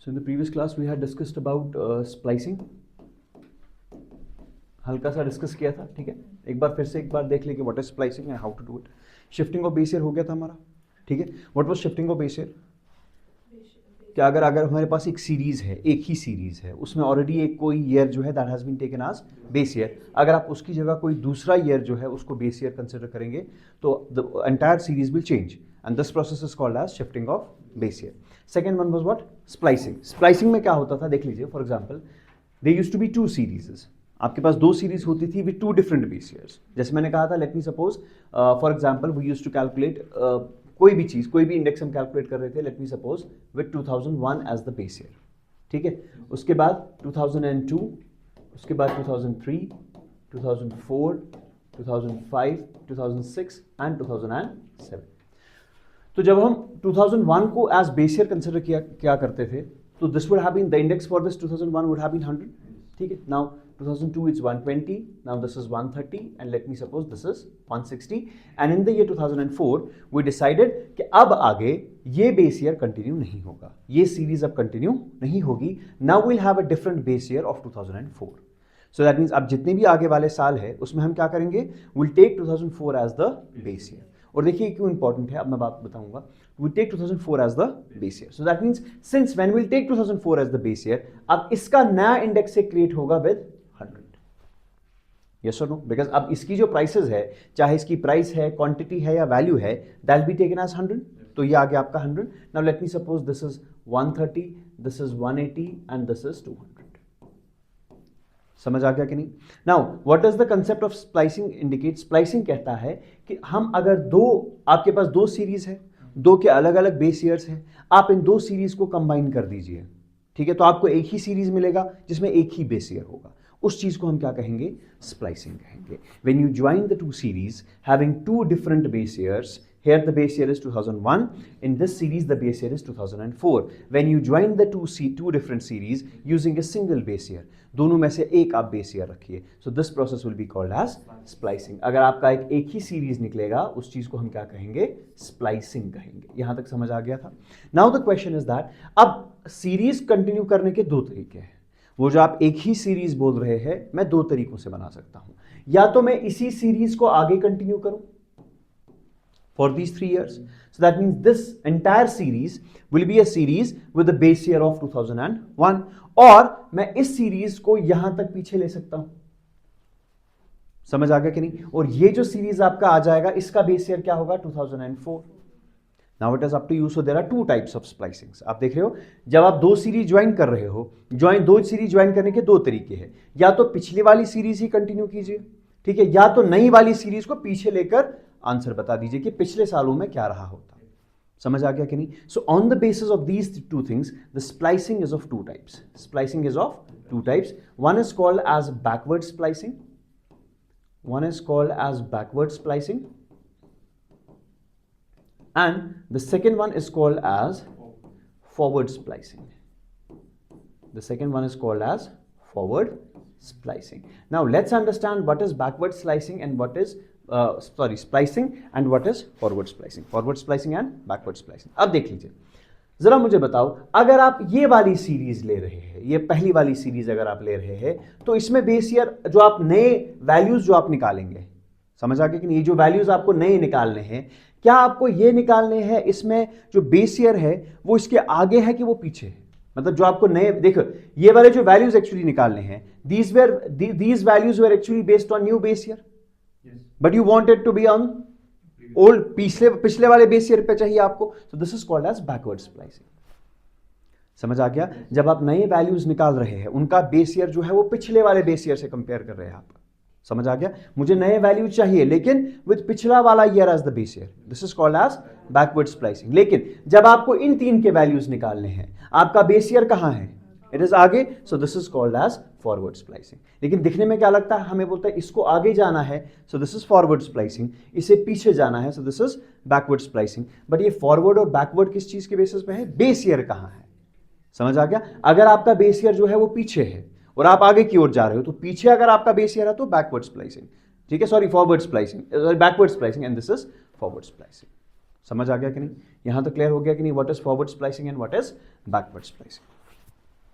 So in the previous class we had discussed about splicing. हल्का सा discuss किया था, ठीक है. एक बार फिर से एक बार देख लेंगे what is splicing and how to do it. Shifting of base year हो गया था हमारा, ठीक है. What was shifting of base year? क्या अगर हमारे पास एक सीरीज है, एक ही सीरीज है, उसमें ऑलरेडी एक कोई ईयर जो है that has been taken as base year, अगर आप उसकी जगह कोई दूसरा ईयर जो है उसको बेस ईयर कंसिडर करेंगे तो the entire series will change and this process is called as shifting of base year. Second one was what? Splicing. Splicing में क्या होता था देख लीजिए. For example they used to be two series. आपके पास दो सीरीज होती थी with two different base years. जैसे मैंने कहा था, let me suppose for example we used to calculate कोई भी चीज, कोई भी इंडेक्स हम कैलकुलेट कर रहे थे, let me suppose with 2001 as the base year, ठीक है. उसके बाद 2002, उसके बाद 2003, 2004, 2005, 2006 एंड 2007. तो जब हम 2001 को एज बेस ईयर कंसिडर किया करते थे, तो this would have been the index for this 2001 would have been 100, ठीक है. Now 2002 is 120, now this is 130 and let me suppose this is 160 and in the year 2004 we decided कि अब आगे ये बेस ईयर कंटिन्यू नहीं होगा, ये series अब कंटिन्यू नहीं होगी. now we'll have a different base year of 2004. so that means अब जितने भी आगे वाले साल है उसमें हम क्या करेंगे, we'll take 2004 as the base year. और देखिए क्यों इंपॉर्टेंट है, अब मैं बात बताऊंगा. We take 2004 as the base year. So that means since when we'll take 2004 as the base year, अब इसका नया इंडेक्स से क्रिएट होगा with 100. Yes or no? Because अब इसकी जो प्राइसेस है, चाहे इसकी प्राइस है, क्वांटिटी है या वैल्यू है, that will be taken as 100. तो ये आ गया आपका 100. Now let me suppose this is 130, this is 180 and this is 200. समझ आ गया कि नहीं? Now what does the concept of splicing indicate? Splicing कहता है कि हम अगर आपके पास दो सीरीज है, दो के अलग अलग बेस ईयर्स हैं, आप इन दो सीरीज को कंबाइन कर दीजिए, ठीक है. तो आपको एक ही सीरीज मिलेगा जिसमें एक ही बेस ईयर होगा. उस चीज को हम क्या कहेंगे? स्प्लाइसिंग कहेंगे. When you join the two series having two different base years, here the base year is 2001, in this series the base year is 2004. when you join the two different series using a single base year, दोनों में से एक आप base year रखिए. so this process will be called as splicing. अगर आपका एक ही series निकलेगा, उस चीज को हम क्या कहेंगे? स्प्लाइसिंग कहेंगे. यहां तक समझ आ गया था. now the question is that अब सीरीज कंटिन्यू करने के दो तरीके हैं. वो जो आप एक ही सीरीज बोल रहे हैं, मैं दो तरीकों से बना सकता हूं. या तो मैं इसी सीरीज को आगे कंटिन्यू करूं for these 3 years. So that means this entire series will be a series with the base year of 2001. और मैं इस सीरीज को यहां तक पीछे ले सकता हूं. समझ आ गया कि नहीं? और ये जो सीरीज आपका आ जाएगा, इसका बेस ईयर क्या होगा? 2004. Now it is up to you. So there are two types of splicings. आप देख रहे हो, जब आप दो सीरीज ज्वाइन कर रहे हो, दो सीरीज ज्वाइन करने के दो तरीके हैं. या तो पिछली वाली सीरीज ही कंटिन्यू कीजिए, ठीक है, या तो नई वाली सीरीज को पीछे लेकर आंसर बता दीजिए कि पिछले सालों में क्या रहा होता. समझ आ गया कि नहीं? So on the basis of these two things the splicing is of two types. Splicing is of two types. One is called as backward splicing, one is called as backward splicing and the second one is called as forward splicing. The second one is called as forward splicing. Now let's understand what is backward slicing and what is splicing and what is forward splicing. Forward splicing and backward splicing. अब देख लीजिए, जरा मुझे बताओ, अगर आप ये वाली सीरीज ले रहे हैं, ये पहली वाली सीरीज अगर आप ले रहे हैं, तो इसमें बेस ईयर जो आप नए वैल्यूज जो आप निकालेंगे, समझ आ गया कि नहीं? ये जो वैल्यूज आपको नए निकालने हैं, क्या आपको ये निकालने हैं इसमें जो बेस ईयर है वो इसके आगे है कि वो पीछे है? मतलब जो आपको नए, देखो ये वाले जो वैल्यूज एक्चुअली निकालने हैं, these values were actually based on new base year, but you wanted to be on old, पिछले वाले बेस ईयर पे चाहिए आपको. So this is called as backward splicing. समझ आ गया? जब आप नए वैल्यूज निकाल रहे हैं, उनका बेस ईयर जो है वो पिछले वाले बेस ईयर से कंपेयर कर रहे हैं आप. समझ आ गया? मुझे नए वैल्यूज चाहिए लेकिन विद पिछला वाला year as the base year. This is called as backward splicing. लेकिन जब आपको इन तीन के वैल्यूज निकालने हैं, आपका बेस ईयर कहां है? इट इज आगे. So this is called as forward splicing. लेकिन दिखने में क्या लगता है? हमें बोलता है इसको आगे जाना है, so this is forward splicing. इसे पीछे जाना है, so this is backward splicing. But ये फॉरवर्ड और बैकवर्ड किस चीज के बेसिस पे है? बेस ईयर कहां है. समझ आ गया? अगर आपका बेस ईयर जो है वो पीछे है और आप आगे की ओर जा रहे हो, तो पीछे अगर आपका बेस ईयर है तो बैकवर्ड स्प्लाइसिंग, ठीक है, sorry forward splicing, backward splicing and this is forward splicing. समझ आ गया कि नहीं? यहां तो क्लियर हो गया कि नहीं? What is forward splicing and what is backward splicing.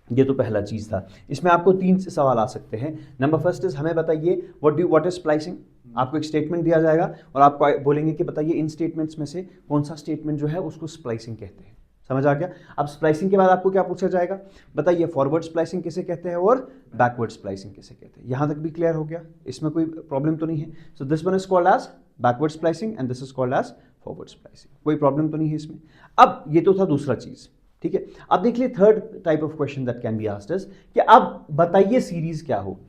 ये तो पहला चीज़ था। इसमें आपको 3 से सवाल आ सकते हैं। नंबर फर्स्ट इज हमें बताइए व्हाट इज स्प्लाइसिंग। आपको एक स्टेटमेंट दिया जाएगा और आपको बोलेंगे कि बताइए इन स्टेटमेंट्स में से कौन सा स्टेटमेंट जो है उसको स्प्लाइसिंग कहते हैं। समझ आ गया। अब स्प्लाइसिंग के बाद आपको क्या पूछा जाएगा, बताइए फॉरवर्ड स्प्लाइसिंग किसे कहते हैं और बैकवर्ड स्प्लाइसिंग किसे कहते हैं। यहां तक भी क्लियर हो गया, इसमें कोई प्रॉब्लम तो नहीं है। So this one is called as backward splicing and this is called as forward splicing. कोई प्रॉब्लम तो नहीं है इसमें। अब ये तो था दूसरा चीज, ठीक है। अब देख लिए third type of question that can be asked is कि अब बताइए सीरीज क्या होगी।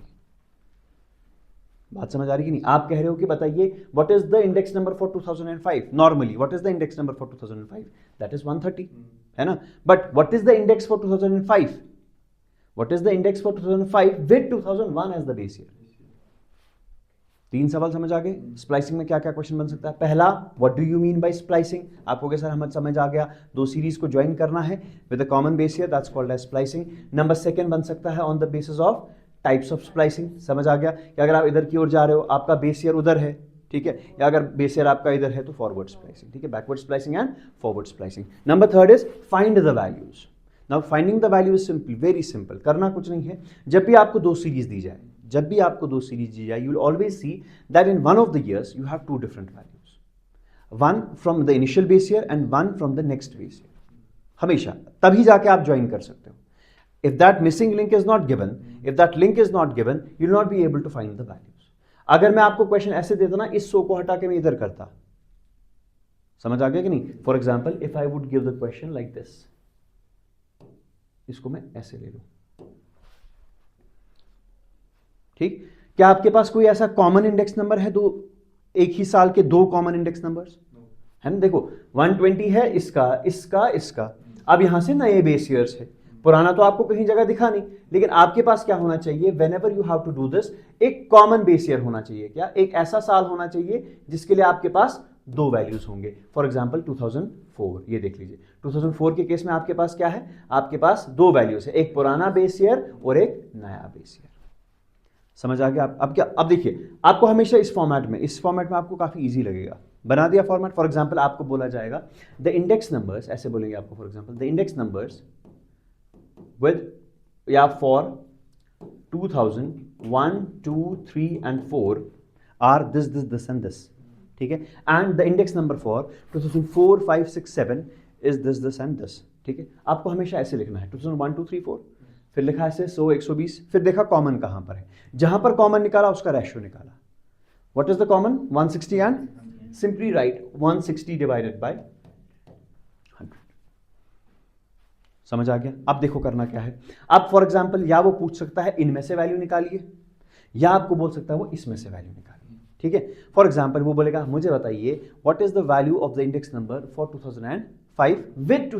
बात समझ आ रही कि नहीं। आप कह रहे हो कि बताइए what is the index number for 2005। Normally what is the index number for 2005, that is 130, है ना। But what is the index for 2005, what is the index for 2005 with 2001 as the base year. 3 सवाल समझ आ गए। Splicing में क्या क्या question बन सकता है। पहला, what do you mean by splicing. आपको कैसा हमें समझ आ गया, दो सीरीज को ज्वाइन करना है with a common base year, that's called as splicing. Number second बन सकता है on the basis of types of splicing. समझ आ गया कि अगर आप इधर की ओर जा रहे हो, आपका बेस ईयर उधर है, ठीक है, या अगर बेस ईयर आपका इधर है तो फॉरवर्ड स्प्लाइसिंग, ठीक है, backward splicing and forward splicing. Number third is find the values. Now finding the value is simple, very simple, करना कुछ नहीं है। जब भी आपको दो सीरीज दी जाए, जब भी आपको दो सीरीज दी जाए, you will always see that in one of the years you have two different values, one from the initial base year and one from the next base year. हमेशा तभी जाके आप ज्वाइन कर सकते हो। If that missing link is not given, if that link is not given, you will not be able to find the values. अगर मैं आपको क्वेश्चन ऐसे देता ना, इस सो को हटा के मैं इधर करता, समझ आ गया कि नहीं। For example if I would give the question like this, इसको मैं ऐसे ले लूं, ठीक। क्या आपके पास कोई ऐसा कॉमन इंडेक्स नंबर है, दो एक ही साल के दो कॉमन इंडेक्स नंबर्स है ना। देखो 120 है इसका, इसका, इसका। अब यहां से नए बेस ईयर्स है, पुराना तो आपको कहीं जगह दिखा नहीं, लेकिन आपके पास क्या होना चाहिए, whenever you have to do this, एक कॉमन बेस ईयर होना चाहिए। क्या, एक ऐसा साल होना चाहिए जिसके लिए आपके पास दो वैल्यूज होंगे। फॉर एग्जांपल 2004, ये देख लीजिए 2004 के केस में आपके पास क्या है, आपके पास दो वैल्यूज है, एक पुराना बेस ईयर और एक नया बेस ईयर। समझ आ गया। अब क्या, अब देखिए आपको हमेशा इस फॉर्मेट में आपको काफी इजी लगेगा। बना दिया फॉर्मेट। फॉर एग्जांपल आपको बोला जाएगा द इंडेक्स नंबर्स, ऐसे बोलेंगे आपको, for example the index numbers with या for 2001, 2, 3 and 4 are this and this, ठीक है। and the index number for 2004, 5, 6, 7 is this and this, ठीक है। आपको हमेशा ऐसे लिखना है 2001, 2, 3, 4, फिर लिखा ऐसे 100, 120, फिर देखा कॉमन कहां पर है, जहां पर कॉमन निकाला उसका रेशियो निकाला। what is the common, 160 and simply write 160 divided by 100। समझ आ गया। अब देखो करना क्या है। अब फॉर एग्जांपल या वो पूछ सकता है इनमें से वैल्यू निकालिए, या आपको बोल सकता है वो इसमें से वैल्यू निकालिए, ठीक है। फॉर एग्जांपल वो बोलेगा मुझे बताइए what is the value of the index number for 2005 with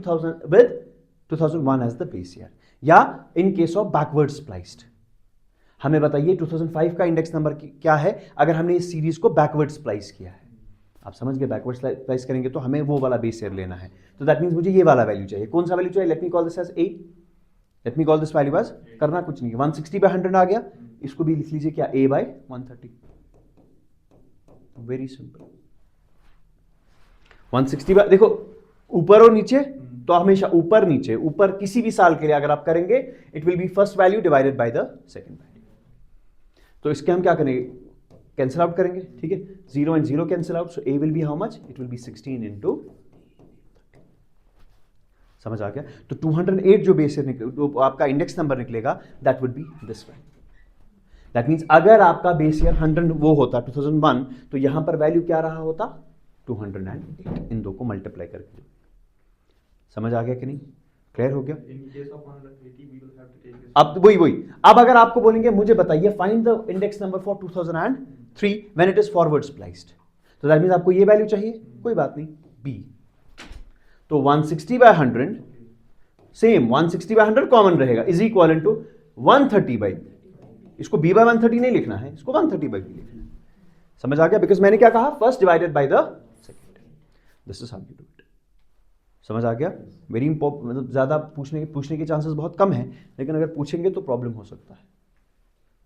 2001 as the base year, या in case of backward spliced हमें बताइए 2005 का इंडेक्स नंबर क्या है अगर हमने इस सीरीज को बैकवर्ड स्प्लाइस किया है। आप समझ गए, बैकवर्ड स्प्लाइस करेंगे तो हमें वो वाला बेस ईयर लेना है, तो दैट मींस मुझे ये वाला वैल्यू चाहिए। कौन सा वैल्यू चाहिए, let me call this as 8, let me call this value as, करना कुछ नहीं है, 160/100 आ गया, इसको भी लिख लीजिए क्या, a/130। Very simple. 160 देखो ऊपर और नीचे, तो हमेशा ऊपर नीचे, ऊपर किसी भी साल के लिए अगर आप करेंगे it will be first value divided by the second value. तो इसके हम क्या करेंगे, कैंसिल आउट करेंगे, ठीक है। 0 and 0 cancel out, so a will be how much, it will be 16 into 30। समझ आ गया। तो 208 जो बेस जो आपका इंडेक्स नंबर निकलेगा that would be this one. That means अगर आपका बेस ईयर 100 वो होता 2001, तो यहां पर वैल्यू क्या रहा होता 208, इन दो को मल्टीप्लाई करके। समझ आ गया कि नहीं, क्लियर हो गया। अब वही अब अगर आपको बोलेंगे मुझे बताइए find the index number for 2003 when it is forward spliced, तो दैट मींस आपको ये वैल्यू चाहिए, कोई बात नहीं, b। तो 160/100 सेम, 160/100 कॉमन रहेगा, इज इक्वल टू 130/, इसको b/130 नहीं लिखना है, इसको 130/b लिखना है। समझ आ गया, बिकॉज मैंने क्या कहा, first divided by the second. This is how you do it. समझ आ गया। वेरी इंपॉर्टेंट, मतलब ज्यादा पूछने के चांसेस बहुत कम है, लेकिन अगर पूछेंगे तो प्रॉब्लम हो सकता है।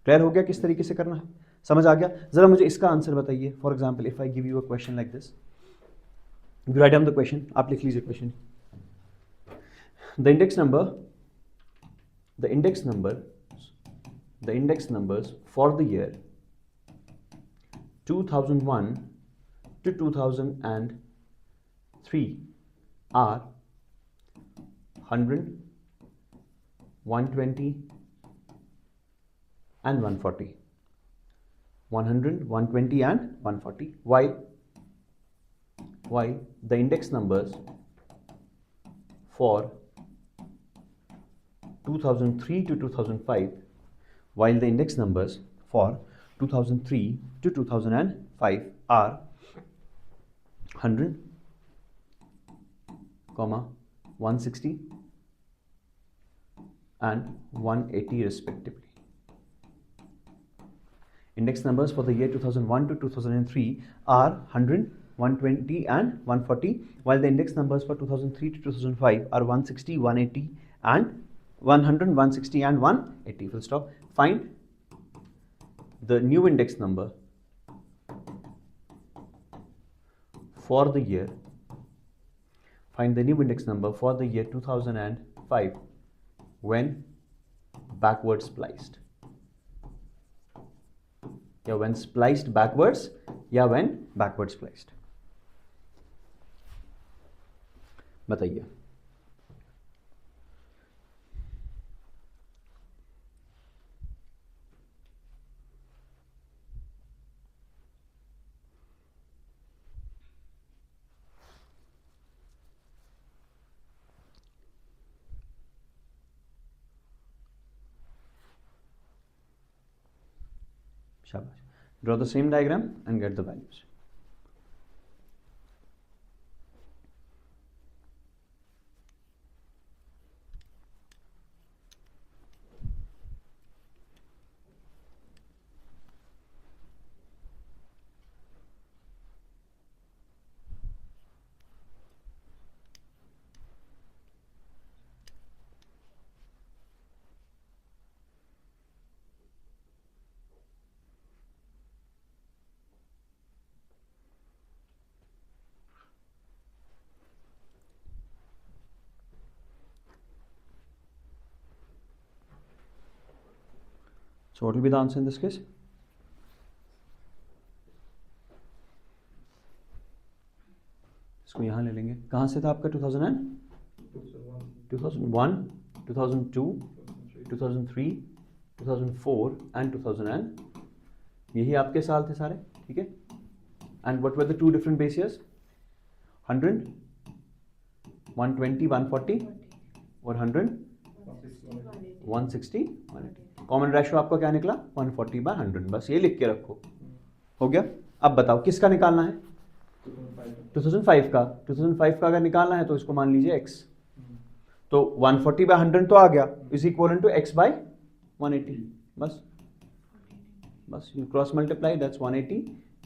क्लियर हो गया किस तरीके से करना है, समझ आ गया। जरा मुझे इसका आंसर बताइए। For example if I give you a question like this, you write down the question, आप लिख लीजिए question. The index number the index numbers for the year 2001 to 2003 are 100, 120 and 140. 100, 120 and 140. While the index numbers for 2003 to 2005, while the index numbers for 2003 to 2005 are 100, 160 and 180 respectively. Index numbers for the year 2001 to 2003 are 100, 120 and 140, while the index numbers for 2003 to 2005 are 160, 180 and 100, 160 and 180. Full stop. Find the new index number for the year. Find the new index number for the year 2005 when backward spliced. या when spliced backwards या when backward spliced. बताइए. Shabash. Draw the same diagram and get the values. So what will be the answer in this case? इसको यहाँ ले लेंगे. कहाँ से था आपका 2001, 2002, 2003, 2004 and 2000. यही आपके साल थे सारे, ठीक है. And what were the two different base years? 100, 120, 140 और 100, 160, 180. कॉमन रेशो आपका क्या निकला? 140/100. बस ये लिख के रखो. हो गया. अब बताओ किसका निकालना है? 2005 का. 2005 का अगर निकालना है तो इसको मान लीजिए x. तो 140/100 तो आ गया, इज इक्वल टू x/180. बस you cross multiply, that's 180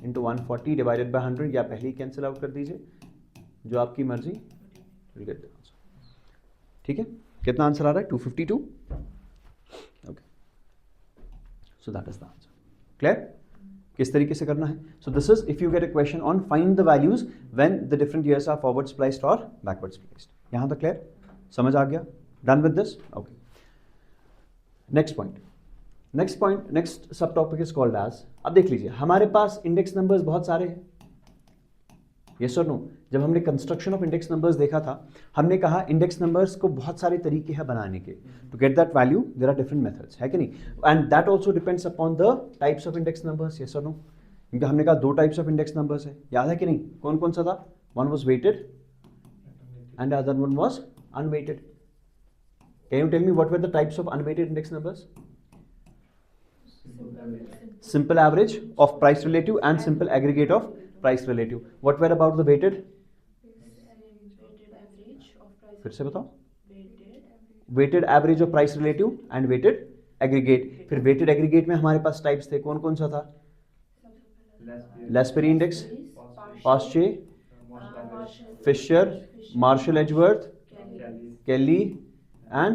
into 140 divided by 100. या पहले ही कैंसिल आउट कर दीजिए, जो आपकी मर्जी. ठीक है. कितना आंसर आ रहा है? 252. Okay, so that is the answer. Clear? किस तरीके से करना है? So this is if you get a question on find the values when the different years are forward spliced और बैकवर्ड स्प्लाइस्ड. यहां तक क्लियर? समझ आ गया? Done with this? Okay. Next point, next sub topic is called age. अब देख लीजिए, हमारे पास इंडेक्स नंबर्स बहुत सारे हैं. यस और नो? जब हमने कंस्ट्रक्शन ऑफ इंडेक्स नंबर्स देखा था, हमने कहा इंडेक्स नंबर्स को बहुत सारे तरीके हैं बनाने के. To get that value there are different methods, है कि नहीं? And that also depends upon the types of index numbers. Yes और नो? क्योंकि हमने कहा दो टाइप्स ऑफ इंडेक्स नंबर्स है, याद है कि नहीं? कौन कौन सा था? One was weighted and other one was unweighted. Can you tell me what were the types of unweighted index numbers? Simple average of price relative and simple aggregate of price relative. What were about the weighted? फिर से बताओ. Weighted average of price relative and weighted aggregate. फिर weighted aggregate में हमारे पास types थे. कौन कौन सा था? Lasperi index, Paasche, Fisher, Marshall-Edgeworth, Kelly and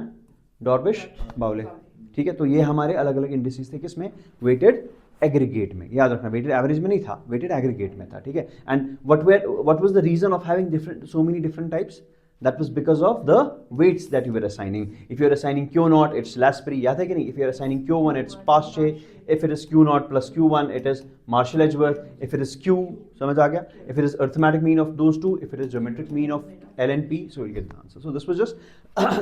Dorbish-Bowley. ठीक है. तो ये हमारे अलग अलग इंडिसेस थे. किसमें? वेटेड एग्रीगेट में. याद रखना, वेटेड एवरेज में नहीं था, वेटेड एग्रीगेट में था. ठीक है. And what was the reason of having different so many different types? That was because of the weights that you were assigning. If you are assigning Q0, it's Lasperi, याद है कि नहीं? If you are assigning Q1, it's Paasche. If it is Q0 plus Q1, it is Marshall Edgeworth. If it is Q, समझ आ गया? If it is arithmetic mean of those two, if it is geometric mean of L and P, so you get the answer. So this was just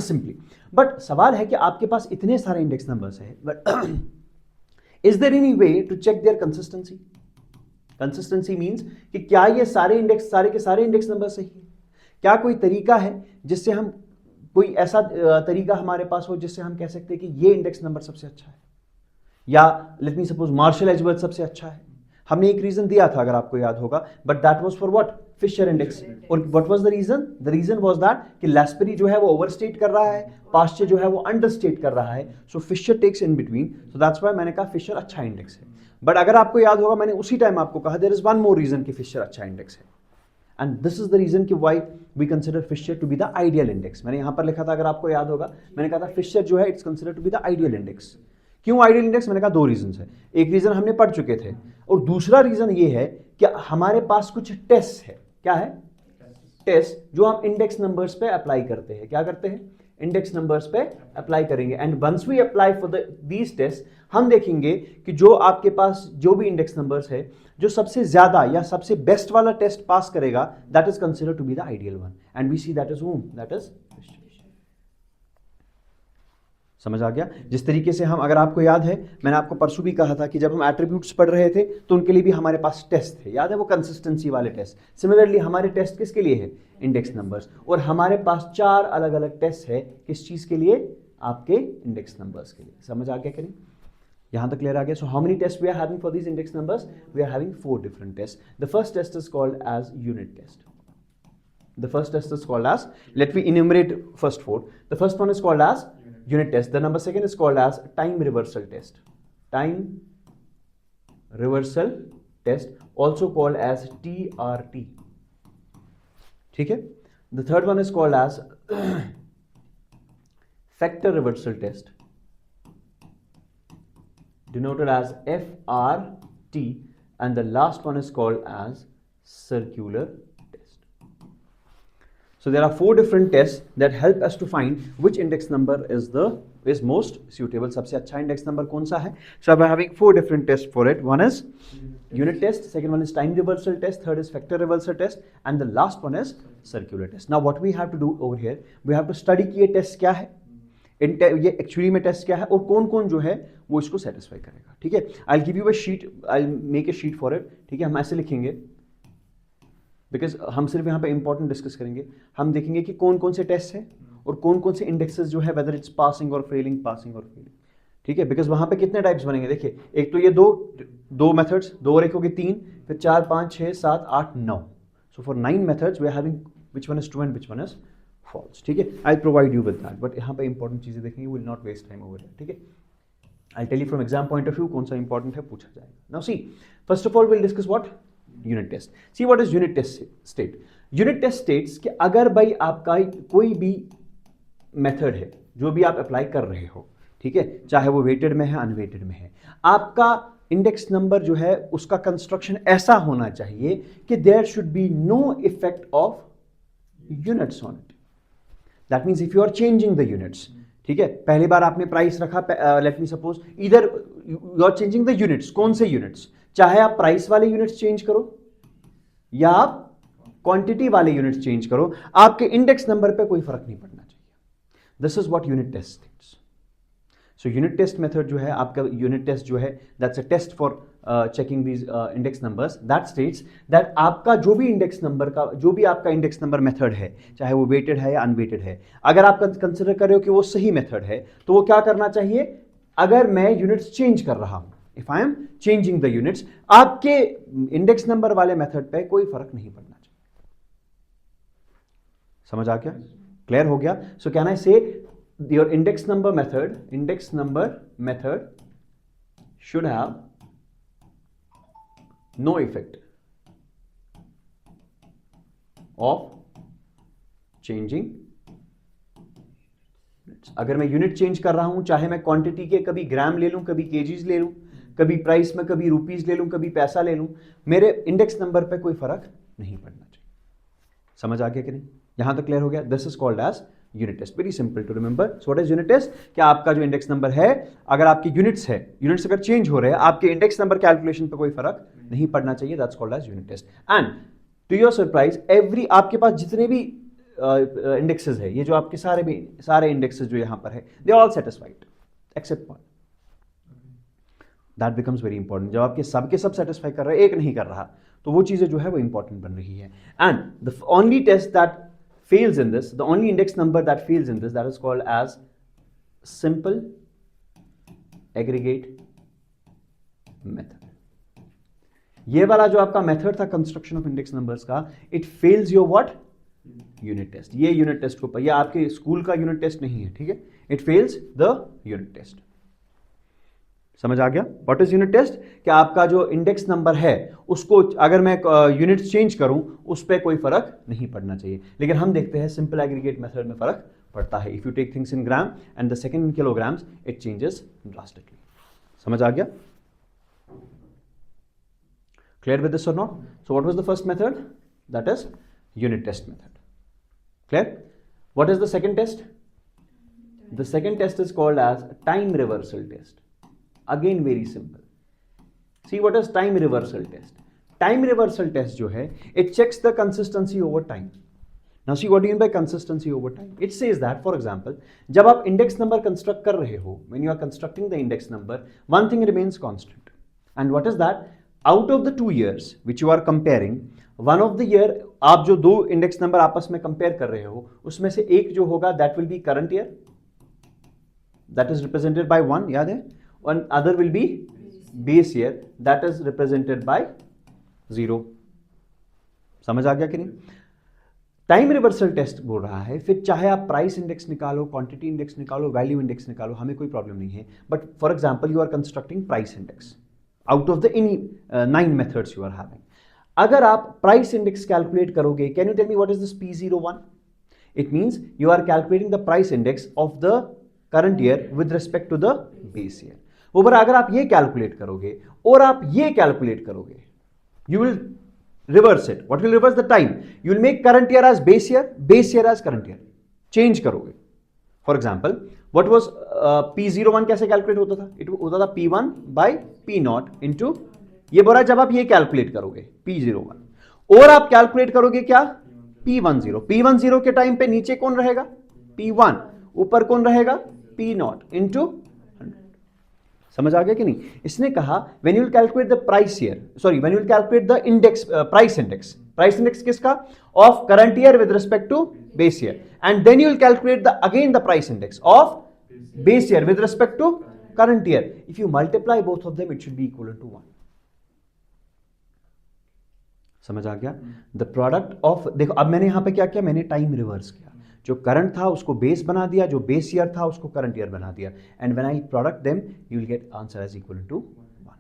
simply. But सवाल है कि आपके पास इतने सारे index numbers हैं, but is there any way to check their consistency? Consistency means कि क्या ये सारे के सारे इंडेक्स नंबर सही है? क्या कोई तरीका है जिससे हम, कोई ऐसा तरीका हमारे पास हो जिससे हम कह सकते हैं कि ये इंडेक्स नंबर सबसे अच्छा है, या let me suppose Marshall Edgeworth सबसे अच्छा है? हमने एक रीजन दिया था अगर आपको याद होगा, but that was for what? Fisher index. और what was the reason? The reason was that कि लैस्पेरी जो है वो ओवरस्टेट कर रहा है, पास्चे जो है वो अंडरस्टेट कर रहा है, so Fisher takes in between. So that's why मैंने कहा फिशर अच्छा इंडेक्स है. बट अगर आपको याद होगा, मैंने उसी टाइम आपको कहा there is one more reason कि फिशर अच्छा इंडेक्स है. And this is the reason कि why we consider Fisher to be the ideal index. मैंने यहां पर लिखा था, अगर आपको याद होगा, मैंने कहा था फिशर जो है it's consider to be the ideal index. क्यों आइडियल इंडेक्स? मैंने कहा दो रीजन है. एक रीजन हमने पढ़ चुके थे, और दूसरा रीजन ये है कि हमारे पास कुछ टेस्ट है. क्या है? टेस्ट जो हम इंडेक्स नंबर्स पे अप्लाई करते हैं. क्या करते हैं? इंडेक्स नंबर्स पे अप्लाई करेंगे. And once we apply for these test, हम देखेंगे कि जो आपके पास जो भी इंडेक्स नंबर्स है, जो सबसे ज्यादा या सबसे बेस्ट वाला टेस्ट पास करेगा, that is considered to be the ideal one. And we see that is whom? That is Fisher. समझ आ गया? जिस तरीके से हम, अगर आपको याद है, मैंने आपको परसों भी कहा था कि जब हम एट्रीब्यूट्स पढ़ रहे थे तो उनके लिए भी हमारे पास टेस्ट थे. याद है वो कंसिस्टेंसी वाले टेस्ट? सिमिलरली हमारे टेस्ट किसके लिए है? Index numbers. और हमारे पास 4 अलग अलग टेस्ट है. किस चीज के लिए? आपके इंडेक्स नंबर्स के लिए. समझ आ गया कि नहीं? यहां तक क्लियर आ गया? So how many test we are having for these index numbers? We are having 4 different test. The first test is called as unit test. The first test is called as, let me enumerate first 4. The first one is called as unit test. The number second is called as time reversal test. Time reversal test, also called as TRT. ठीक है? The third one is called as factor reversal test, denoted as FRT, and the last one is called as circular test. So there are 4 different tests that help us to find which index number is most suitable. सबसे अच्छा index number कौन सा है? So we are having 4 different tests for it. One is unit test, second one is time reversal test, third is factor reversal test, and the last one is circular test. Now what we have to do over here, we have to study कि ये test क्या है, ये actually में test क्या है, और कौन कौन जो है वो इसको सेटिस्फाई करेगा. ठीक है? I'll give you a sheet, I'll make a sheet for it. ठीक है? हम ऐसे लिखेंगे, बिकॉज हम सिर्फ यहाँ पे इंपॉर्टेंट डिस्कस करेंगे. हम देखेंगे कि कौन कौन से टेस्ट हैं और कौन कौन से इंडेक्सेस जो है, वेदर इट्स पासिंग और फेलिंग, पासिंग और फेलिंग. ठीक है? बिकॉज वहाँ पे कितने टाइप्स बनेंगे? देखिए, एक तो ये दो मेथड्स, 2 और 1 हो गए 3, फिर 4 5 6 7 8 9. So for 9 methods we are having which one is true and which one is false. ठीक है? I provide you with that, but यहाँ पे इंपॉर्टेंट चीजें देखेंगे, will not waste time over. ठीक है? I tell you from exam point of view कौन सा इंपॉर्टेंट है, पूछा जाएगा. Now see, first of all will discuss what? Unit test. See what is unit test state? Unit test states कि अगर भाई आपका कोई भी मेथड है जो भी आप अप्लाई कर रहे हो, ठीक है, चाहे वो वेटेड में है अनवेटेड में है, आपका इंडेक्स नंबर जो है उसका कंस्ट्रक्शन ऐसा होना चाहिए कि there should be no effect of units on it. That means if you are changing the units, ठीक है, पहली बार आपने प्राइस रखा, लेट मी सपोज इधर you are changing the units. कौन से यूनिट्स? चाहे आप प्राइस वाले यूनिट्स चेंज करो या आप क्वांटिटी वाले यूनिट्स चेंज करो, आपके इंडेक्स नंबर पे कोई फर्क नहीं पड़ना चाहिए. This is what unit test states. So unit test method जो है, आपका यूनिट टेस्ट जो है, that's a test for checking these index numbers. That states that आपका जो भी इंडेक्स नंबर का, जो भी आपका इंडेक्स नंबर मेथड है, चाहे वो वेटेड है या अनवेटेड है, अगर आप कंसिडर कर रहे हो कि वो सही मेथड है, तो वो क्या करना चाहिए? अगर मैं यूनिट्स चेंज कर रहा हूं, if I am changing the units, आपके इंडेक्स नंबर वाले मेथड पे कोई फर्क नहीं पड़ना चाहिए. समझ आ गया? क्लियर हो गया? सो can I say your index number method should have no effect of changing. अगर मैं यूनिट चेंज कर रहा हूं, चाहे मैं क्वांटिटी के कभी ग्राम ले लूं, कभी केजीज ले लूं, कभी प्राइस में कभी रुपीज ले लूं, कभी पैसा ले लूं, मेरे इंडेक्स नंबर पे कोई फर्क नहीं पड़ना चाहिए. समझ आ गया कि नहीं? यहां तक क्लियर हो गया? This is called as unit test. Very simple to remember. So what is unit test? क्या आपका जो इंडेक्स नंबर है, अगर आपके यूनिट्स है, यूनिट्स अगर चेंज हो रहे हैं, आपके इंडेक्स नंबर कैलकुलेशन पे कोई फर्क नहीं पड़ना चाहिए. That's called as unit test. And to your surprise, every आपके पास जितने भी इंडेक्सेस है, ये जो आपके सारे इंडेक्सेस जो यहां पर है, they all satisfied except one. That becomes very important. जब आपके सबके सब सेटिस्फाई कर रहे हैं, एक नहीं कर रहा, तो वो चीजें जो है वो इंपॉर्टेंट बन रही है. And the only test that fails in this, the only index number that fails in this, that is called as simple aggregate method. ये वाला जो आपका मेथड था कंस्ट्रक्शन ऑफ इंडेक्स नंबर्स का, it fails your what? Unit test. ये unit test को, ये आपके स्कूल का यूनिट टेस्ट नहीं है, ठीक है? It fails the unit test. समझ आ गया? What is unit test? कि आपका जो इंडेक्स नंबर है उसको अगर मैं यूनिट्स चेंज करूं, उस पर कोई फर्क नहीं पड़ना चाहिए. लेकिन हम देखते हैं सिंपल एग्रीगेट मेथड में फर्क पड़ता है. If you take things in gram and the second in kilograms, it changes drastically. समझ आ गया? क्लियर विद दिस और not? So what was the first method? That is unit test method. Clear? What is the second test? The second test is called as time reversal test. Again very simple. See what is time reversal test? Time reversal test जो है, it checks the consistency over time. Now see what do you mean by consistency over time? It says that, for example, जब आप index number construct कर रहे हो, when you are constructing the index number, one thing remains constant. And what is that? Out of the 2 years which you are comparing, one of the year आप जो दो index number आपस में compare कर रहे हो, उसमें से एक जो होगा that will be current year, that is represented by 1, याद है? One other will be base year, that is represented by 0. समझ आ गया कि नहीं? टाइम रिवर्सल टेस्ट बोल रहा है, फिर चाहे आप प्राइस इंडेक्स निकालो, क्वांटिटी इंडेक्स निकालो, वैल्यू इंडेक्स निकालो, हमें कोई प्रॉब्लम नहीं है. But for example, you are constructing price index out of the any 9 methods you are having. अगर आप प्राइस इंडेक्स कैलकुलेट करोगे, can you tell me what is this P01? It means you are calculating the price index of the current year with respect to the base year. ऊपर अगर आप ये calculate करोगे और आप ये कैलकुलेट करोगे, you will reverse it. What will reverse the time? You will make current year as base year as current year. Change करोगे. For example, what was P01 कैसे कैलकुलेट होता था? इट होता था P1 बाई P0 इंटू, ये बोला जब आप ये कैलकुलेट करोगे P01, और आप कैलकुलेट करोगे क्या? P10 के टाइम पे नीचे कौन रहेगा? P1. ऊपर कौन रहेगा? P0 into. समझ आ गया कि नहीं? इसने कहा when you will calculate the price year, sorry when you will calculate the index, price index किसका? Of current year with respect to base year, and then you will calculate the again the price index of base year with respect to current year. If you multiply both of them, it should be equal to 1. समझ आ गया? The product of, देखो अब मैंने यहां पे क्या किया? मैंने टाइम रिवर्स किया. जो करंट था उसको बेस बना दिया, जो बेस ईयर था उसको करंट ईयर बना दिया, and when I product them you will get answer as equal to 1.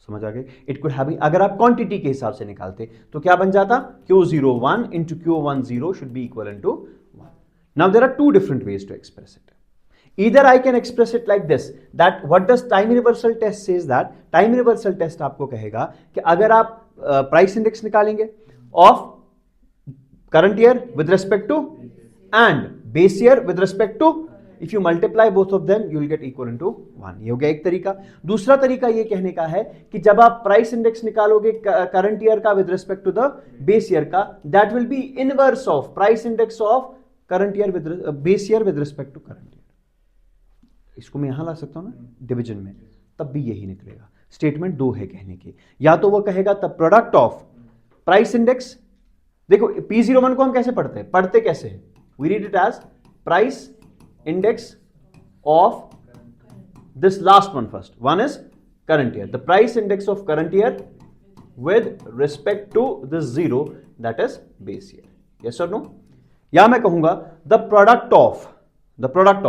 समझ आ गया? इट कुड हैव, अगर आप क्वांटिटी के हिसाब से निकालते तो क्या बन जाता? Q01 into Q10 should be equal to 1. Now there are 2 different ways to express it. Either I can express it like this, that what does time reversal test says that time reversal test आपको कहेगा कि अगर आप price index निकालेंगे of current year with respect to and base year with respect to, if you multiply both of them you will get equal to 1. ये हो गया एक तरीका. दूसरा तरीका ये कहने का है कि जब आप प्राइस इंडेक्स निकालोगे करंट ईयर का with respect to the base year का, that will be inverse of price index of current year with base year with respect to current year. इसको मैं यहां ला सकता हूं ना डिवीजन में, तब भी यही निकलेगा. स्टेटमेंट 2 है कहने की. या तो वो कहेगा the product of price index, देखो P01 को हम कैसे पढ़ते कैसे हैं? We read it as price index of this last one first. One is current year. The price index of current year with respect to this 0, that is base year. Yes or no? या मैं कहूंगा the product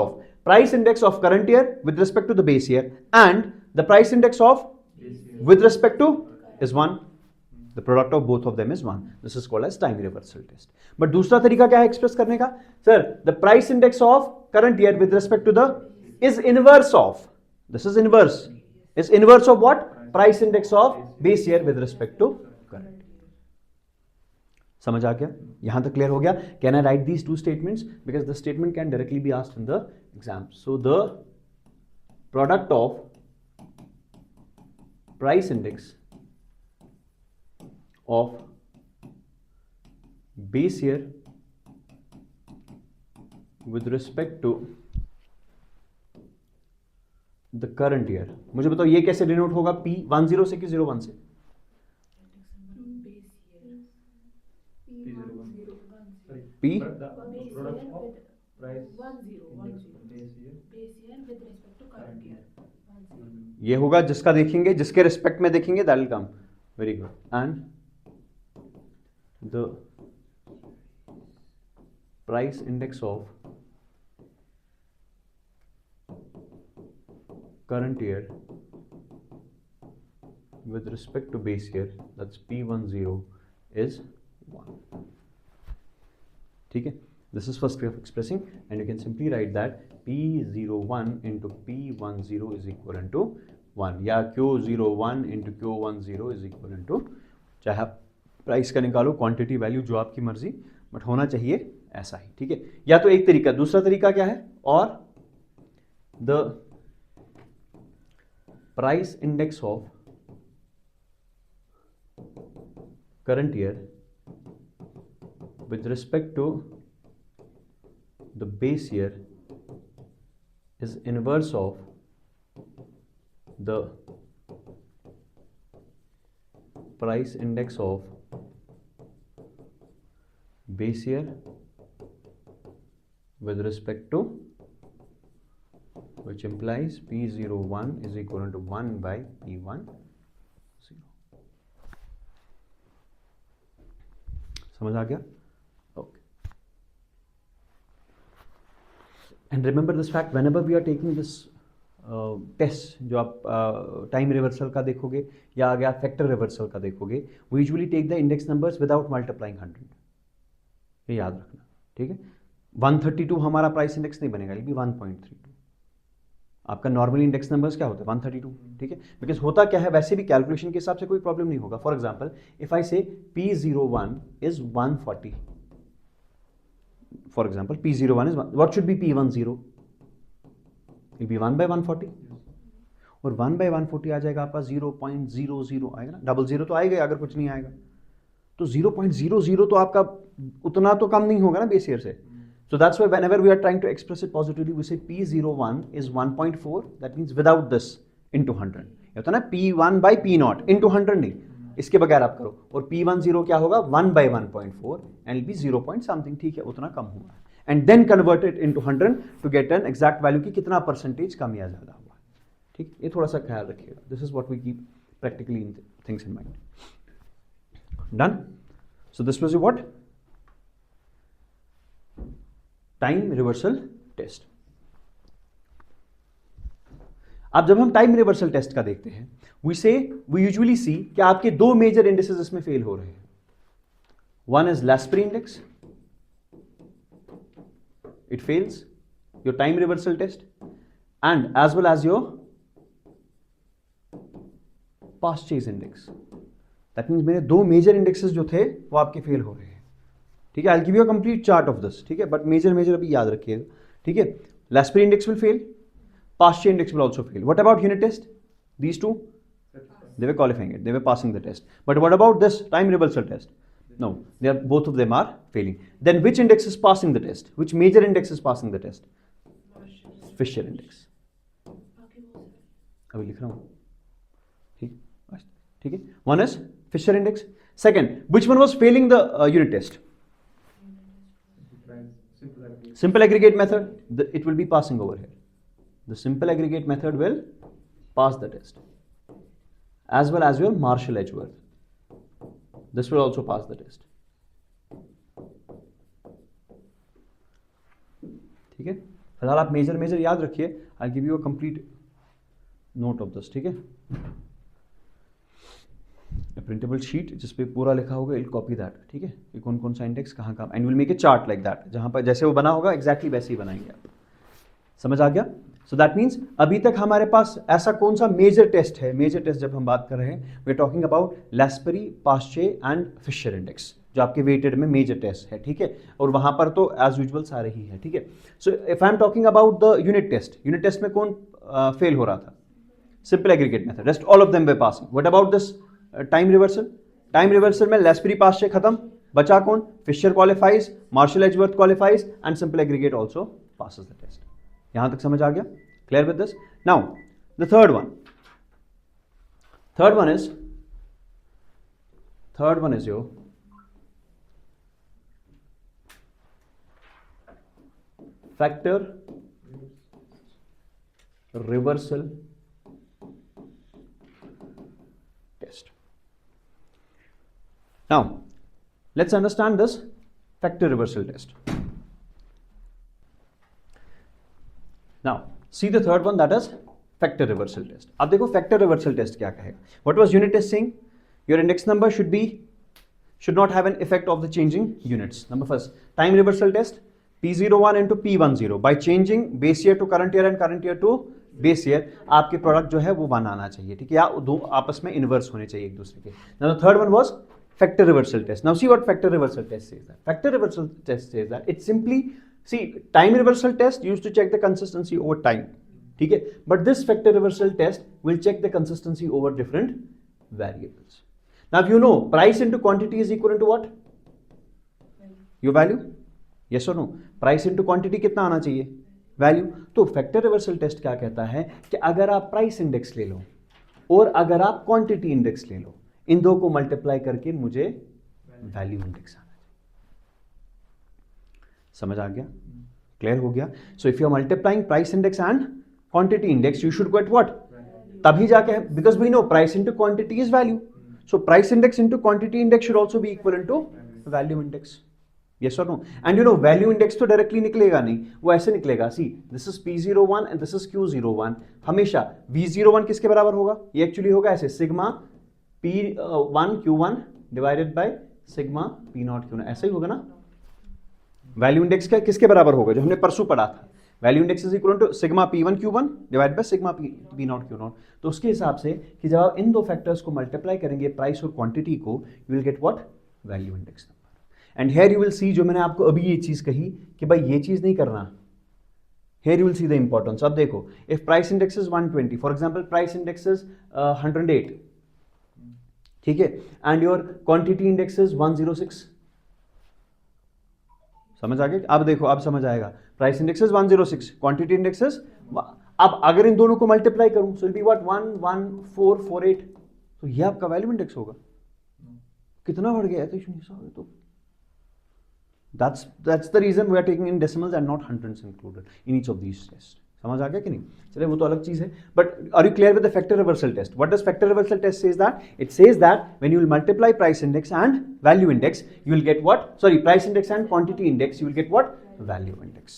of price index of current year with respect to the base year and the price index of with respect to is 1. The product of both of them is 1. This is called as time reversal test. But दूसरा तरीका क्या है express करने का? Sir, the price index of current year with respect to the is inverse of. This is inverse. Is inverse of what? Price index of base year with respect to current. समझ आ गया? यहां तक clear हो गया? Can I right these two statements because the statement can directly be asked in the exam. So the product of price index of base year with respect to the current year. मुझे बताओ ये कैसे denote होगा? P10 से कि 01 से? P ये होगा जिसका देखेंगे, जिसके रिस्पेक्ट में देखेंगे, that will come. Very good. And the price index of current year with respect to base year, that's P10 is 1. ठीक है? This is first way of expressing, and you can simply write that P01 into P10 is equivalent to 1, या Q01 into Q10 is equivalent to, चाहे आप price का निकालो, quantity value, जो आपकी मर्जी, बट होना चाहिए ऐसा ही. ठीक है? या तो एक तरीका. दूसरा तरीका क्या है? और the price index of current year with respect to the base year is inverse of the price index of base year with respect to, which implies P01 is equal to 1 by P10. समझ आ गया? Okay. And remember this fact, whenever we are taking this test, जो आप time reversal का देखोगे या आगे आप फैक्टर रिवर्सल का देखोगे, we usually take the index numbers without multiplying 100. ये याद रखना. ठीक है? 132 हमारा प्राइस इंडेक्स नहीं बनेगा, बी 1.32. आपका नॉर्मल इंडेक्स नंबर्स क्या होते हैं? 132. ठीक है? बिकॉज होता क्या है, वैसे भी कैलकुलेशन के हिसाब से कोई प्रॉब्लम नहीं होगा. फॉर एग्जाम्पल, इफ आई से P01 is 140, for example P01 is, what should be P10? It be 1 by 140, और 1 by 140 आ जाएगा आपका 0.00 आएगा ना. 00 तो आएगा अगर कुछ नहीं आएगा तो 0.00 तो आपका उतना तो कम नहीं होगा ना बेस ईयर से. So that's why whenever we are trying to express it positively we say P01 is 1.4, that means without this into 100. ये होता है ना P1 by P0 इनटू 100 नहीं, इसके बगैर आप करो. और P10 क्या होगा? 1 by 1.4 and be 0 point something. ठीक है, उतना कम हुआ है. And then convert it into 100 to get an exact value की कितना परसेंटेज कम या ज्यादा हुआ. ठीक, ये थोड़ा सा ख्याल रखिएगा. This is what we keep practically in things in mind. Done? So this was your what? Time reversal test. अब जब हम टाइम रिवर्सल टेस्ट का देखते हैं, we usually see कि आपके दो मेजर इंडेक्सेस इसमें फेल हो रहे हैं. One is Lasperi index. It fails your time reversal test, and as well as your Pasch-Chase index. That means मेरे दो मेजर इंडेक्सेस जो थे वो आपके फेल हो रहे हैं. ठीक है? I will give you a complete chart of this. ठीक है? बट मेजर अभी याद रखिएगा. ठीक है? Lasperi index will fail, Pasch-Chase index will also fail. What about unit test? These two, they were qualifying it, they were passing the test. But what about this time reversal test? No, they are, both of them are failing. Then which index is passing the test? Which major index is passing the test? Fisher index. अभी लिख रहा हूँ. ठीक है? One is Fisher index. Second, which one was failing the unit test? Simple aggregate method. It will be passing over here. The simple aggregate method will pass the test, as well as your Marshall-Edgeworth. This will also pass the test. ठीक है? फिलहाल आप major याद रखिए. I'll give you a complete note of this. ठीक है? Printable sheet जिसपे पूरा लिखा होगा, इल कॉपी दैट. ठीक है? कि कौन कौन सा इंडेक्स कहाँ का, and will make a chart like that. जहाँ पर जैसे वो बना होगा एग्जैक्टली वैसे ही बनाएंगे आप. समझ आ गया? सो दैट मीन्स अभी तक हमारे पास ऐसा कौन सा मेजर टेस्ट है? मेजर टेस्ट जब हम बात कर रहे हैं, we are talking about Lasperi, Pasch-Chase and Fisher index. जो आपके वेटेड में मेजर टेस्ट है, ठीक है, और वहां पर तो एज यूजुअल सारे ही है, ठीक है। So if I am talking about the unit test में कौन फेल हो रहा था? Simple aggregate method, rest all of them were passing. What about this time reversal में लेस्परी पास से खत्म, बचा कौन? Fisher qualifies, Marshall Edgeworth qualifies and simple aggregate also passes the test. यहां तक समझ आ गया? Clear with this? Now the third one is your factor reversal test. Now let's understand this factor reversal test. Now see the third one, that is factor reversal test. अब देखो factor reversal test क्या कहेगा? What was unit test saying? Your index number should not have an effect of the changing units. Number first, time reversal test, P01 into P10 by changing base year to current year and current year to base year, आपके product जो है वो one आना चाहिए, ठीक है, या दो आपस में इनवर्स होने चाहिए एक दूसरे के। Now the third one was factor reversal test. Now see what factor reversal test says. Factor reversal test says that it simply, see, time reversal test used to check the consistency over time, ठीक है, but this factor reversal test will check the consistency over different variables. Now if you know price into quantity is equal to what? Your value. Yes और no? Price into quantity कितना आना चाहिए? Value. तो factor reversal test क्या कहता है कि अगर आप प्राइस इंडेक्स ले लो और अगर आप क्वांटिटी इंडेक्स ले लो, इन दो को मल्टीप्लाई करके मुझे वैल्यू इंडेक्स आना चाहिए। समझ आ गया? क्लियर हो गया? So if you are multiplying price index and quantity index, you should get what? तभी जाके, because we know price into quantity is value, so price index into quantity index should also be equal to value index. Yes और नो? And you know value index तो directly निकलेगा नहीं, वो ऐसे निकलेगा, see this is P01 and this is Q01। हमेशा V01 किसके बराबर होगा? ये एक्चुअली होगा ऐसे, sigma P1 Q1 divided by sigma P0 Q0, ऐसे ही होगा ना? वैल्यू इंडेक्स का किसके बराबर होगा? जो हमने परसों पढ़ा था, value index is equal to sigma P1 Q1 divide by sigma P0 Q0। तो उसके हिसाब से कि जब आप इन दो फैक्टर्स को मल्टीप्लाई करेंगे, प्राइस और क्वांटिटी को, you will get what? Value index. And here you will see, जो मैंने आपको अभी ये चीज कही कि भाई ये चीज नहीं करना, here you will see the importance. अब देखो, if price index is 120, for example price index is 108, ठीक है, and your quantity index is 106, समझ आ गया? अब देखो, अब समझ आएगा, price index is 106, quantity index is, अब अगर इन दोनों को मल्टीप्लाई करूं, सो विल बी व्हाट? 11448, तो ये आपका वैल्यू इंडेक्स होगा। कितना बढ़ गया है? तो that's the reason we are taking in decimals and not hundreds included in each of these tests. समझ आ गया कि नहीं? चलिए वो तो अलग चीज है, but are you clear with the factor reversal test? What does factor reversal test says that? It says that when you will multiply price index and value index, you will get what? Sorry, price index and quantity index, you will get what? Value index.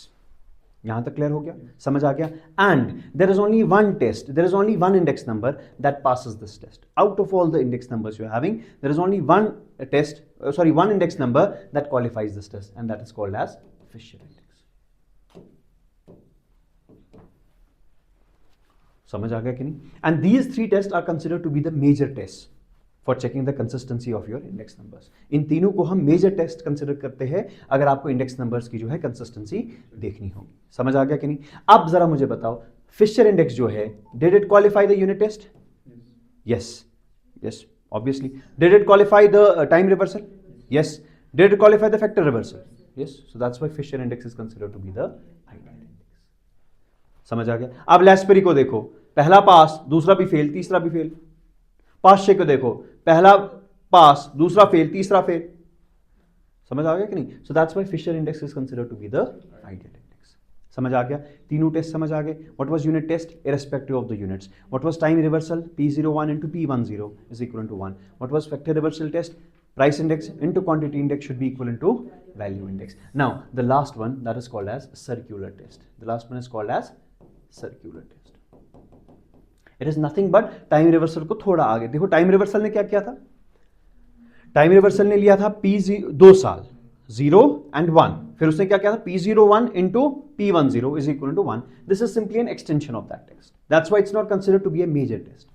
यहां तक clear हो गया? समझ आ गया? And there is only one test, there is only one index number that passes this test. Out of all the index numbers you are having, there is only one test, one index number that qualifies this test, and that is called as Fisher index. समझ आ गया कि नहीं? And these three tests are considered to be the major tests for checking the consistency of your index numbers. इन तीनों को हम major test consider करते हैं अगर आपको इंडेक्स नंबर्स की जो है कंसिस्टेंसी देखनी होगी। समझ आ गया कि नहीं? अब जरा मुझे बताओ, फिशर इंडेक्स जो है, did it qualify the unit test? Yes, obviously. Did it qualify the time reversal? Yes. Did it qualify the factor reversal? Yes. So that's why Fisher index is considered to be the ideal index. समझ आ गया? अब लेस्पेरी को देखो, पहला पास, दूसरा भी fail, तीसरा भी फेल। पाश्चे को देखो, पहला पास, दूसरा फेल, तीसरा फेल। समझ आ गया कि नहीं? So that's why Fisher index is considered to be the ideal index. समझ आ गया? तीनों टेस्ट समझ आ गए। What was unit test? Irrespective of the units. What was time reversal? P01 into P10 is equal to 1. What was factor reversal test? Price index into quantity index should be equal to value index. Now the last one, that is called as circular test. The last one is called as circular test. It is nothing but time reversal को थोड़ा आगे। देखो time reversal ने क्या किया था? Time reversal ने लिया था P2 साल, 0 and 1, फिर उसने क्या किया था? P01 into P10 is equal to 1. This is simply an extension of that test. That's why it's not considered to be a major test.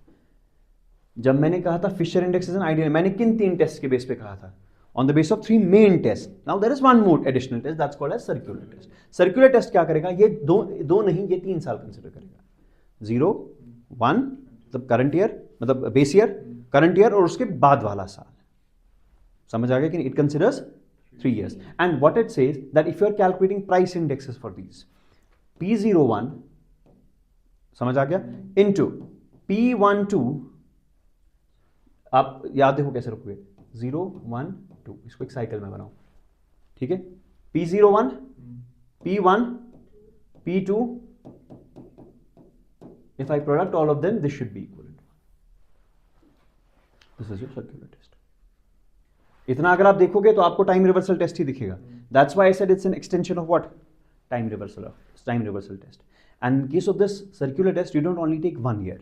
जब मैंने कहा था Fisher index is an ideal, मैंने किन तीन टेस्ट के बेस पे कहा था? on the basis of 3 main tests. Now there is one more additional test that's called as circular test. Circular test क्या करेगा, ये दो नहीं, ये 3 साल कंसिडर करेगा, 0, 1 मतलब करंट ईयर, मतलब बेस ईयर, करंट ईयर और उसके बाद वाला साल. समझ आ गया कि it considers 3 years. And what it says that if you are calculating price indexes for these, P01 समझ आ गया into P12, आप याद देखो कैसे रखोगे, 0, 1, 2, इसको एक साइकिल में बनाओ, ठीक है. P01, P1, P2, if I product all of them, this should be equivalent. This is your circular test. इतना अगर आप देखोगे तो आपको टाइम रिवर्सल टेस्ट ही दिखेगा. That's why I said it's an extension of what? Time reversal test. And in case of this circular test, you don't only take 1 year.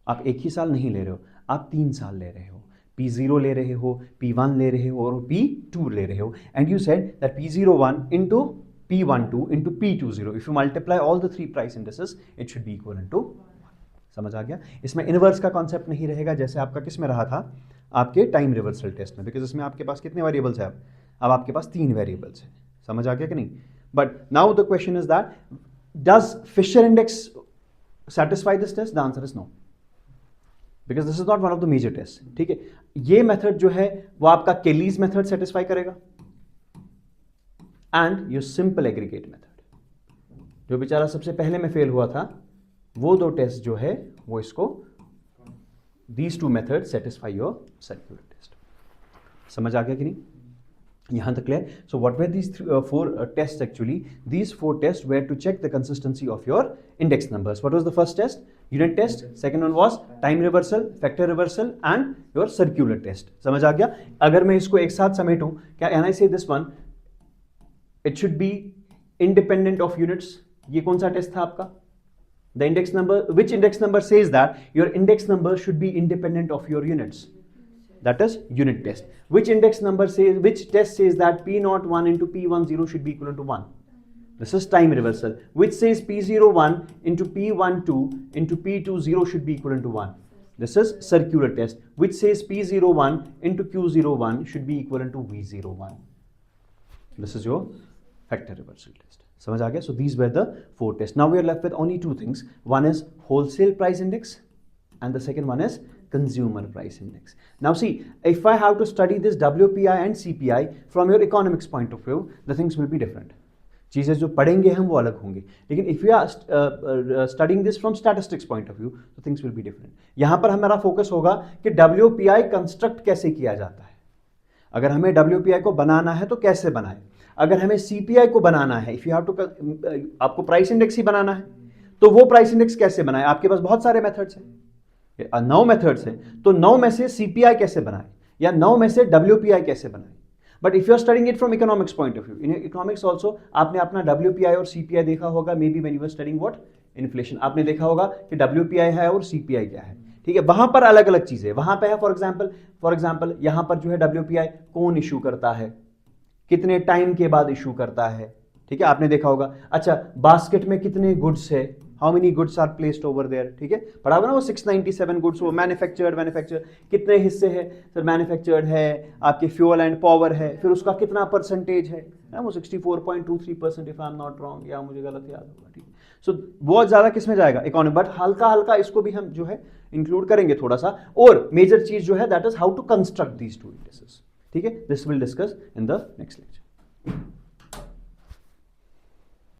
आप एक ही साल नहीं ले रहे हो, आप 3 साल ले रहे हो. P0 ले रहे हो, P1 ले रहे हो और P2 ले रहे हो. And you said that P01 into P12 into P20, if you multiply all the 3 price indices, it should be equivalent to 1. समझ आ गया. इसमें इनवर्स का कॉन्सेप्ट नहीं रहेगा जैसे आपका किस में रहा था, आपके टाइम रिवर्सल टेस्ट में, बिकॉज इसमें आपके पास कितने वेरिएबल्स हैं, अब आपके पास 3 वेरिएबल्स हैं. समझ आ गया कि नहीं. But now the question is that does Fisher index satisfy this test? The answer is no, because this is not one of the major tests. ठीक है, ये मेथड जो है वो आपका केलीज मेथड सेटिस्फाई करेगा and your simple aggregate method, जो बेचारा सबसे पहले में फेल हुआ था, वो 2 टेस्ट जो है वो इसको, these 2 methods satisfy your circular test. समझ आ गया कि नहीं, यहां तक clear. So what were these 4 tests actually? These 4 tests were to check the consistency of your index numbers. What was the first test? Unit test. Second one was time reversal, factor reversal and your circular test. समझ आ गया. अगर मैं इसको एक साथ समेटूं, क्या and I say this one, it should be independent of units. ये कौन सा टेस्ट था आपका? The index number, which index number says that your index number should be independent of your units? That is unit test. Which index number says, which test says that P01 into P10 should be equivalent to 1? This is time reversal. Which says P01 into P12 into P20 should be equivalent to 1? This is circular test. Which says P01 into Q01 should be equivalent to V01? This is your factor reversal test. समझ आ गया. So these were the 4 tests. Now we are left with only 2 things. One is wholesale price index and the second one is consumer price index. Now see, if I have to study this WPI and CPI from your economics point of view, the things will be different. चीज़ें जो पढ़ेंगे हम वो अलग होंगे, लेकिन if you are studying this from statistics point of view, the things will be different. यहाँ पर हमारा फोकस होगा कि WPI कंस्ट्रक्ट कैसे किया जाता है. अगर हमें WPI को बनाना है तो कैसे बनाए. अगर हमें CPI को बनाना है, इफ यू हैव टू, आपको प्राइस इंडेक्स ही बनाना है, तो वो प्राइस इंडेक्स कैसे बनाए. आपके पास बहुत सारे मेथड्स हैं, 9 मेथड्स हैं, तो 9 में से CPI कैसे बनाए या 9 में से WPI कैसे बनाए. But if you are studying it from economics point of view, in economics also आपने अपना WPI और CPI देखा होगा. Maybe when you are studying what, inflation, आपने देखा होगा कि WPI है और CPI क्या है. ठीक है, वहां पर अलग अलग चीजें, वहां पे है फॉर एग्जाम्पल यहां पर जो है WPI कौन इशू करता है, कितने टाइम के बाद इशू करता है. ठीक है, आपने देखा होगा. अच्छा, बास्केट में कितने गुड्स है, how many goods are placed over there. ठीक है, पढ़ा होगा ना वो 697 गुड्स, वो मैन्युफैक्चर्ड कितने हिस्से है सर, मैन्युफैक्चर्ड है, आपके फ्यूल एंड पावर है, फिर उसका कितना परसेंटेज है ना, वो 64.23% if I am not wrong, या मुझे गलत याद होगा. ठीक है, सो बहुत ज्यादा किस में जाएगा, इकोनॉमी, बट हल्का हल्का इसको भी हम जो है इंक्लूड करेंगे थोड़ा सा. और मेजर चीज जो है that is how to construct these 2 indexes. ठीक है, this will discuss in the next lecture.